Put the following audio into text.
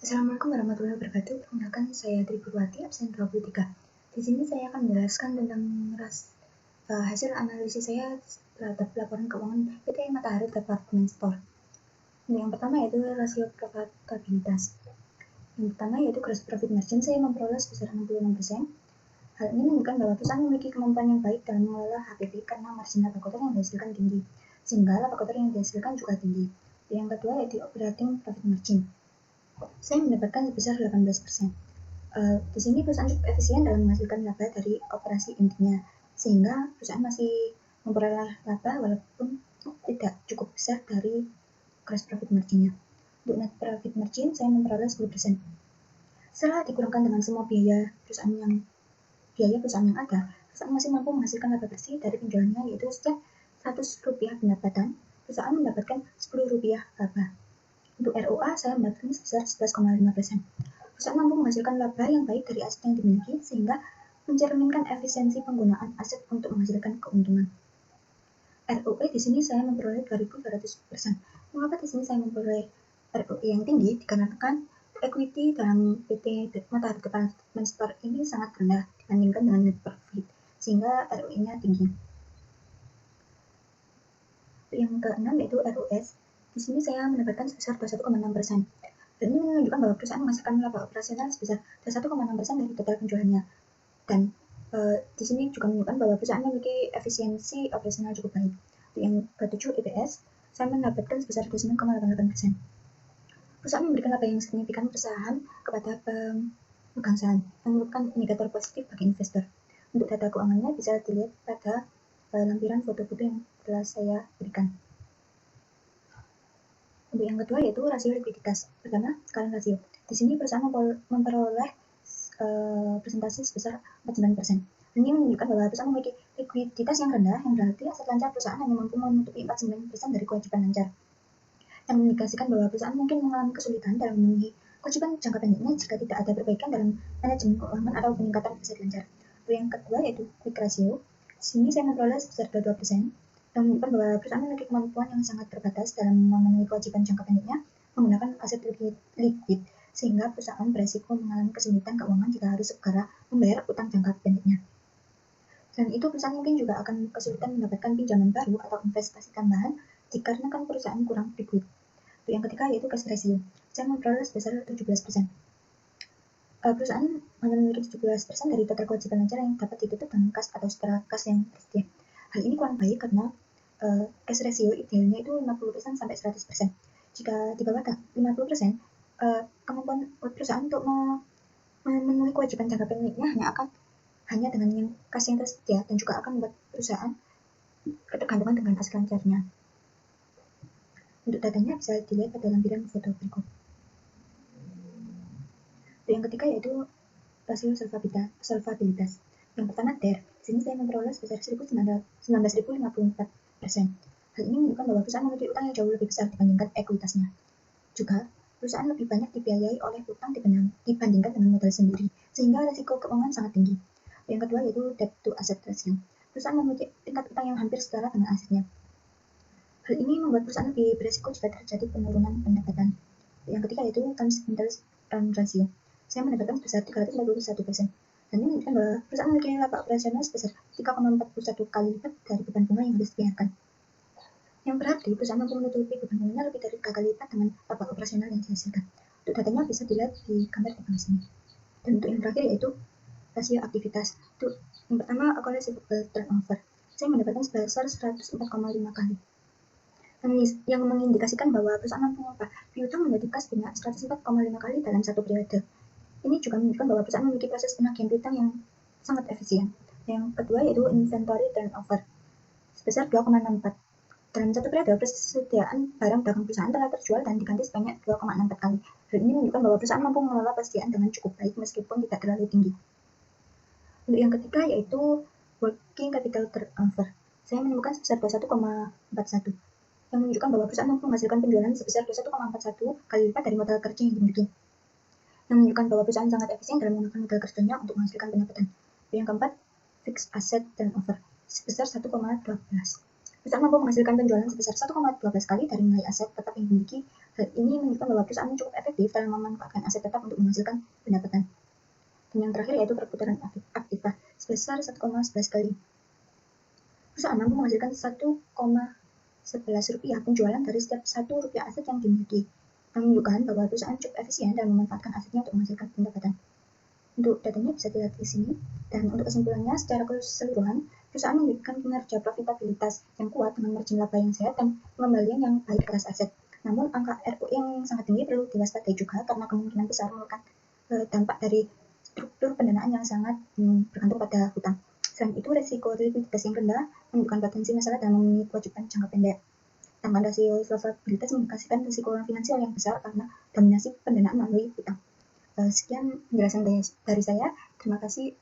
Assalamualaikum warahmatullahi wabarakatuh. Perkenalkan, saya Tripurwati, absen 23. Di sini saya akan menjelaskan tentang hasil analisis saya terhadap laporan keuangan PT Matahari Department Store. Yang pertama yaitu rasio profitabilitas. Yang pertama yaitu gross profit margin saya memperoleh sebesar 66%. Hal ini menunjukkan bahwa perusahaan memiliki kemampuan yang baik dalam mengelola HPP karena margin laba kotor yang dihasilkan tinggi, sehingga laba kotor yang dihasilkan juga tinggi. Yang kedua yaitu operating profit margin. Saya mendapatkan sebesar 18%. Di sini perusahaan cukup efisien dalam menghasilkan laba dari operasi intinya, sehingga perusahaan masih memperoleh laba walaupun tidak cukup besar dari gross profit margin-nya. Untuk net profit margin, saya memperoleh 10%. Setelah dikurangkan dengan semua biaya perusahaan yang ada, perusahaan masih mampu menghasilkan laba bersih dari penjualannya, yaitu setiap Rp100 pendapatan, perusahaan mendapatkan Rp10 laba. Untuk ROA, saya mendapatkan sebesar 11,5%. Perusahaan mampu menghasilkan laba yang baik dari aset yang dimiliki, sehingga mencerminkan efisiensi penggunaan aset untuk menghasilkan keuntungan. ROE di sini saya memperoleh 2.200%. Mengapa di sini saya memperoleh ROE yang tinggi? Dikarenakan equity dalam PT Matahari Department Store ini sangat rendah dibandingkan dengan net profit, sehingga ROE-nya tinggi. Yang keenam yaitu ROS. Di sini saya mendapatkan sebesar 21,6%. Dan ini menunjukkan bahwa perusahaan menghasilkan laba operasional sebesar 21,6% dari total penjualannya. Dan di sini juga menunjukkan bahwa perusahaan memiliki efisiensi operasional cukup baik. Yang ketujuh EPS, saya mendapatkan sebesar 29,88%. Perusahaan memberikan laba yang signifikan perusahaan kepada pemegang saham, yang merupakan indikator positif bagi investor. Untuk data keuangannya bisa dilihat pada lampiran foto-foto yang telah saya berikan. Untuk yang kedua yaitu rasio likuiditas. Pertama, current ratio. Di sini perusahaan memperoleh presentasi sebesar 49%. Ini menunjukkan bahwa perusahaan memiliki likuiditas yang rendah, yang berarti aset lancar perusahaan hanya mampu menutupi 49% dari kewajiban lancar, yang mengindikasikan bahwa perusahaan mungkin mengalami kesulitan dalam memenuhi kewajiban jangka pendeknya jika tidak ada perbaikan dalam manajemen keuangan atau peningkatan aset lancar. Yang kedua yaitu quick ratio. Di sini saya memperoleh sebesar 22%, yang menunjukkan bahwa perusahaan memiliki kemampuan yang sangat terbatas dalam memenuhi kewajiban jangka pendeknya menggunakan aset liquid, sehingga perusahaan beresiko mengalami kesulitan keuangan jika harus segera membayar utang jangka pendeknya. Dan itu perusahaan mungkin juga akan kesulitan mendapatkan pinjaman baru atau investasi tambahan dikarenakan perusahaan kurang liquid. Yang ketiga yaitu cash ratio. Saya memperoleh sebesar 17%. Perusahaan hanya memiliki 17% dari total kewajiban lancar yang dapat ditutup dengan kas atau setara kas yang tersedia. Hal ini kurang baik karena cash ratio idealnya itu 50% sampai 100%. Jika di bawah 50%, kemampuan perusahaan untuk memenuhi kewajiban jangka pendeknya hanya dengan yang kas yang tersedia, dan juga akan membuat perusahaan ketergantungan dengan aset lancarnya. Untuk datanya bisa dilihat pada lampiran foto berikut. Yang ketiga yaitu rasio solvabilitas. Yang pertama DER. Di sini saya memperoleh sebesar 19.054%. Hal ini menunjukkan bahwa perusahaan memiliki utang yang jauh lebih besar dibandingkan ekuitasnya. Juga, perusahaan lebih banyak dibiayai oleh utang dibandingkan dengan modal sendiri, sehingga risiko keuangan sangat tinggi. Yang kedua yaitu debt to asset ratio. Perusahaan memiliki tingkat utang yang hampir setara dengan asetnya. Hal ini membuat perusahaan lebih berisiko jika terjadi penurunan pendapatan. Yang ketiga yaitu times interest ratio. Saya mendapatkan sebesar 351%. Dan ini menunjukkan bahwa perusahaan memiliki laba operasional sebesar 3,41 kali lipat dari beban bunga yang harus dibayarkan. Yang berarti perusahaan mampu menutupi beban bunganya lebih dari 3 kali lipat dengan laba operasional yang dihasilkan. Untuk datanya bisa dilihat di gambar di bawah sini. Dan untuk yang terakhir yaitu rasio aktivitas. Untuk yang pertama account receivable turnover. Saya mendapatkan sebesar 104,5 kali. Yang mengindikasikan bahwa perusahaan mampu mengubah piutang menjadi kas sebanyak 104,5 kali dalam satu periode. Ini juga menunjukkan bahwa perusahaan memiliki proses penagihan piutang yang sangat efisien. Yang kedua yaitu inventory turnover sebesar 2,64. Dalam satu periode, persediaan barang dagang perusahaan telah terjual dan diganti sebanyak 2,64 kali. Hal ini menunjukkan bahwa perusahaan mampu mengelola persediaan dengan cukup baik meskipun tidak terlalu tinggi. Untuk yang ketiga yaitu working capital turnover. Saya menemukan sebesar 21,41, yang menunjukkan bahwa perusahaan mampu menghasilkan penjualan sebesar 21,41 kali lipat dari modal kerja yang dimiliki, yang menunjukkan bahwa perusahaan sangat efisien dalam menggunakan modal kerjanya untuk menghasilkan pendapatan. Yang keempat, fixed asset turnover sebesar 1,12. Perusahaan mampu menghasilkan penjualan sebesar 1,12 kali dari nilai aset tetap yang dimiliki Hal ini menunjukkan bahwa perusahaan cukup efektif dalam memanfaatkan aset tetap untuk menghasilkan pendapatan. Dan yang terakhir yaitu perputaran aktiva sebesar 1,11 kali. Perusahaan mampu menghasilkan 1,11 rupiah penjualan dari setiap 1 rupiah aset yang dimiliki, yang menunjukkan bahwa perusahaan cukup efisien dalam memanfaatkan asetnya untuk menghasilkan pendapatan. Untuk datanya bisa dilihat di sini, dan untuk kesimpulannya secara keseluruhan, perusahaan memiliki kinerja profitabilitas yang kuat dengan margin laba yang sehat dan pengembalian yang baik atas aset. Namun angka ROE yang sangat tinggi perlu diwaspadai juga karena kemungkinan besar merupakan dampak dari struktur pendanaan yang sangat bergantung pada hutang. Selain itu, resiko likuiditas yang rendah menunjukkan potensi masalah dalam memenuhi kewajiban jangka pendek. Tambahan rasio solvabilitas mengindikasikan risiko finansial yang besar karena dominasi pendanaan melalui hutang. Sekian penjelasan dari saya. Terima kasih